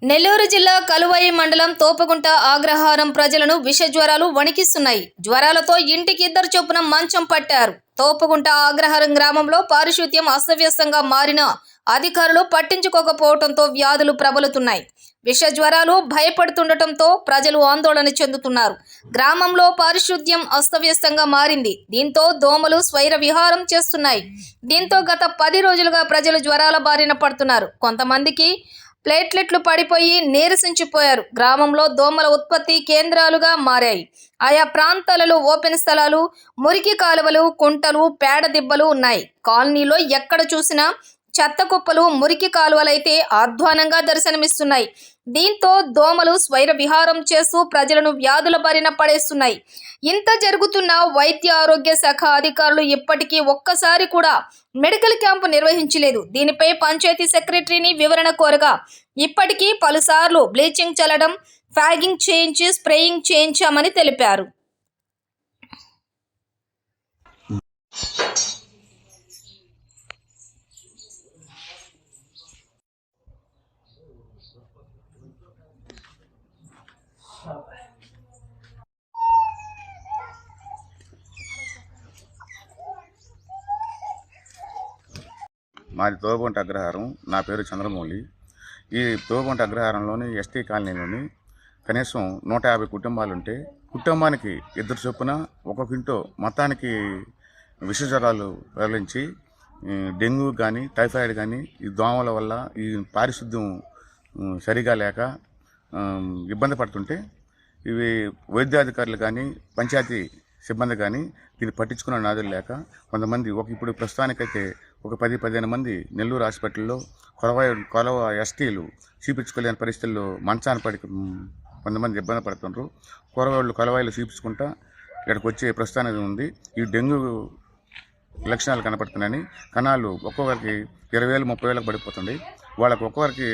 నెల్లూరు జిల్లా కలువాయి మండలం తోపగుంట అగ్రహారం ప్రజలను విష జ్వరాలు వణికిస్తున్నాయి. జ్వరాలతో ఇంటికి ఇద్దరు చొప్పున మంచం పట్టారు. తోపగుంట అగ్రహారం గ్రామంలో పారిశుద్ధ్యం అస్తవ్యస్తంగా మారిన అధికారులు పట్టించుకోకపోవడంతో వ్యాధులు ప్రబలుతున్నాయి. విష జ్వరాలు భయపడుతుండటంతో ప్రజలు ఆందోళన చెందుతున్నారు. గ్రామంలో పారిశుద్ధ్యం అస్తవ్యస్తంగా మారింది. దీంతో దోమలు స్వైర విహారం చేస్తున్నాయి. దీంతో గత 10 రోజులుగా ప్రజలు జ్వరాల బారిన పడుతున్నారు. కొంతమందికి ప్లేట్లెట్లు పడిపోయి నీరసించిపోయారు. గ్రామంలో దోమల ఉత్పత్తి కేంద్రాలుగా మారాయి. ఆయా ప్రాంతాలలో ఓపెన్ స్థలాలు, మురికి కాలువలు, కుంటలు, పేడ దిబ్బలు ఉన్నాయి. కాలనీలో ఎక్కడ చూసినా చెత్త కుప్పలు, మురికి కాలువలైతే అధ్వానంగా దర్శనమిస్తున్నాయి. దీంతో దోమలు స్వైర విహారం చేస్తూ ప్రజలను వ్యాధుల బారిన పడేస్తున్నాయి. ఇంత జరుగుతున్న వైద్య ఆరోగ్య శాఖ అధికారులు ఇప్పటికీ ఒక్కసారి కూడా మెడికల్ క్యాంపు నిర్వహించలేదు. దీనిపై పంచాయతీ సెక్రటరీని వివరణ కోరగా ఇప్పటికీ పలుసార్లు బ్లీచింగ్ చల్లడం, ఫ్యాగింగ్ చేయించి స్ప్రేయింగ్ చేయించామని తెలిపారు. మాది తోపగుంట అగ్రహారం. నా పేరు చంద్రమౌళి. ఈ తోపగుంట అగ్రహారంలోని ఎస్టీ కాలనీలోని కనీసం 150 కుటుంబాలుంటే కుటుంబానికి ఇద్దరు చొప్పున ఒక్కొక్క ఇంట్లో మొత్తానికి విష జ్వరాలు ప్రబలించి డెంగ్యూ కానీ టైఫాయిడ్ కానీ ఈ దోమల వల్ల ఈ పారిశుద్ధ్యం సరిగా లేక ఇబ్బంది పడుతుంటే ఇవి వైద్యాధికారులు కానీ పంచాయతీ సిబ్బంది కానీ దీన్ని పట్టించుకున్న నాదులు లేక కొంతమంది ఇప్పుడు ప్రస్తుతానికైతే ఒక 10-15 మంది నెల్లూరు హాస్పిటల్లో కొలవ ఎస్టీలు చూపించుకోలేని పరిస్థితుల్లో మంచాన పడి కొంతమంది ఇబ్బంది పడుతున్నారు. కొలవాయిలు చూపించుకుంటా ఇక్కడికి వచ్చే ప్రస్తుతానికి ఉంది. ఈ డెంగ్యూ లక్షణాలు కనపడుతున్నాయని కణాలు ఒక్కొక్కరికి 20,000-30,000 పడిపోతుంది. వాళ్ళకి ఒక్కొక్కరికి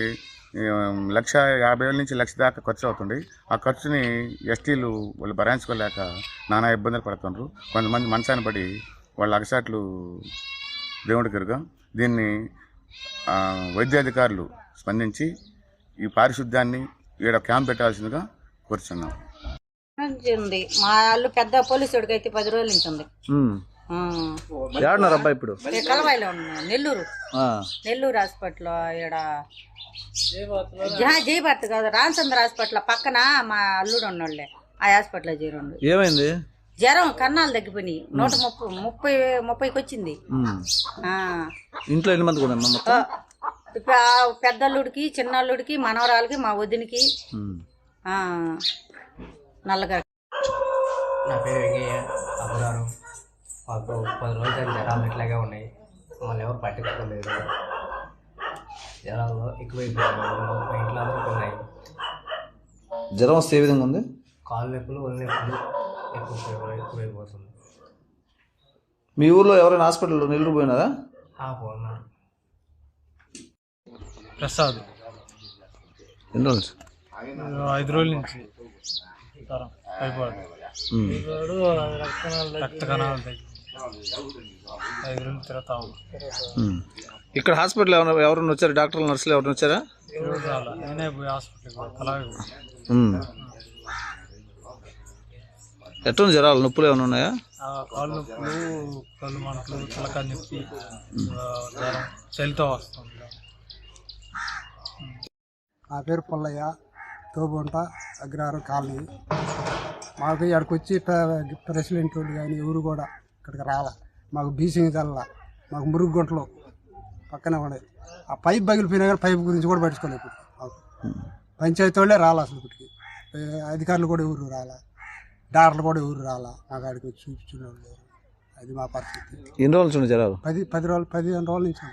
1,50,000 నుంచి 1,00,000 దాకా ఖర్చు అవుతుంది. ఆ ఖర్చుని ఎస్టీలు వాళ్ళు భరాయించుకోలేక నానా ఇబ్బందులు పడుతున్నారు. కొంతమంది మంచాన పడి వాళ్ళ అగసాట్లు దేవుడికి ఎరుగా. దీన్ని వైద్యాధికారులు స్పందించి ఈ పారిశుద్ధ్యాన్ని ఈడ క్యాంప్ పెట్టాల్సిందిగా కోరుచున్నాం. మా వాళ్ళు పెద్ద పోలీసుడికి అయితే 10 రోజుల నుంచి ఉంది. ఇప్పుడు కలవాయిలో ఉన్నాను. నెల్లూరు హాస్పిటల్ ఈడ జయభర్త కాదు, రామచంద్ర హాస్పిటల్ పక్కన మా అల్లుడు ఉన్నోళ్ళే. ఆ హాస్పిటల్ చేరండు. ఏమైంది? జ్వరం కన్నాలు తగ్గిపోయి 130-30కి వచ్చింది. ఇంట్లో ఎన్ని మంది కూడా? పెద్దల్లుడికి, చిన్నల్లుడికి, మనవరాలకి, మా వదినికి, నల్లగా. నా పేరు వెంకయ్య అబ్రారు. మాకు 10 రోజులు జ్వరాలు ఇట్లాగే ఉన్నాయి. మమ్మల్ని ఎవరు పట్టించుకోలేదు. జ్వరాలు ఎక్కువైపోయాయి. మా ఇంట్లో అందరికీ ఉన్నాయి. జ్వరం వస్తే ఏ విధంగా ఉంది? కాళ్ళు నొప్పులు, ఒళ్ళు నొప్పులు ఎక్కువైపోతుంది. మీ ఊర్లో ఎవరైనా హాస్పిటల్లో నెల్లూరు పోయినారా? పోన్నారు. ప్రసాద్. ఎన్ని రోజులు? 5 రోజుల నుంచి రక్త కణాలు తగ్గి 5 రోజులు తిరుగుతా ఉన్నాం. ఇక్కడ హాస్పిటల్ ఎవరైనా వచ్చారు? డాక్టర్లు, నర్సులు ఎవరైనా వచ్చారా? నేనే పోయి హాస్పిటల్ ఎట్లా జ్వరాలు, నొప్పులు ఏమైనా ఉన్నాయా? కాళ్ళు నొప్పులు, కళ్ళు మంటలు, తలకాయ నొప్పి, జ్వరం, చలితో వస్తుంది. నా పేరు పుల్లయ్య, తోబుంట అగ్రహారం కాలనీ. మాకు ఇక్కడికి వచ్చి ప్రెసిడెంట్ వాళ్ళు కానీ ఎవరు కూడా ఇక్కడికి రాలా. మాకు బీసింగ్ చల్ల, మాకు మురుగు గుంటలు పక్కనే ఉన్నాయి. ఆ పైప్ పగిలిపోయినా కానీ పైప్ గురించి కూడా పట్టించుకోలేదు. మాకు పంచాయతీ వాళ్ళే రాలా, అసలు ఇప్పటికి అధికారులు కూడా ఎవరు రాలా, డాక్టర్లు కూడా ఎవరు రాలా. మాకు ఆడికి వచ్చి చూపించిన వాళ్ళు. అది మా పరిస్థితి. ఎన్ని రోజుల నుంచి జ్వరాలు? 15 రోజుల నుంచి.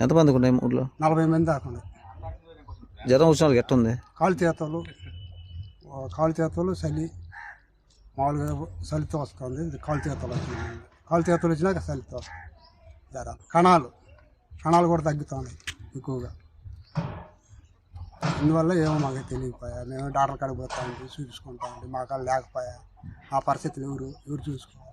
ఎంతమందికి ఉన్నాయి ఊళ్ళో? 40 మంది దాకా ఉన్నాయి. జ్వరం వచ్చిన వాళ్ళకి ఎట్టుంది? కాలు చేతలు చలి, మామూలుగా చలితో వస్తుంది. కాలు చేతలు వచ్చినాక చలితో వస్తుంది జ్వరాలు. కణాలు కూడా తగ్గుతున్నాయి ఎక్కువగా. ఇందువల్ల ఏమో మాకు తెలియకపోయా. మేము డాక్టర్ కాడికి పోతా ఉంటే చూపించుకుంటా ఉంటే మా కాళ్ళు లేకపోయా. ఆ పరిస్థితులు ఎవరు చూసుకోవాలి?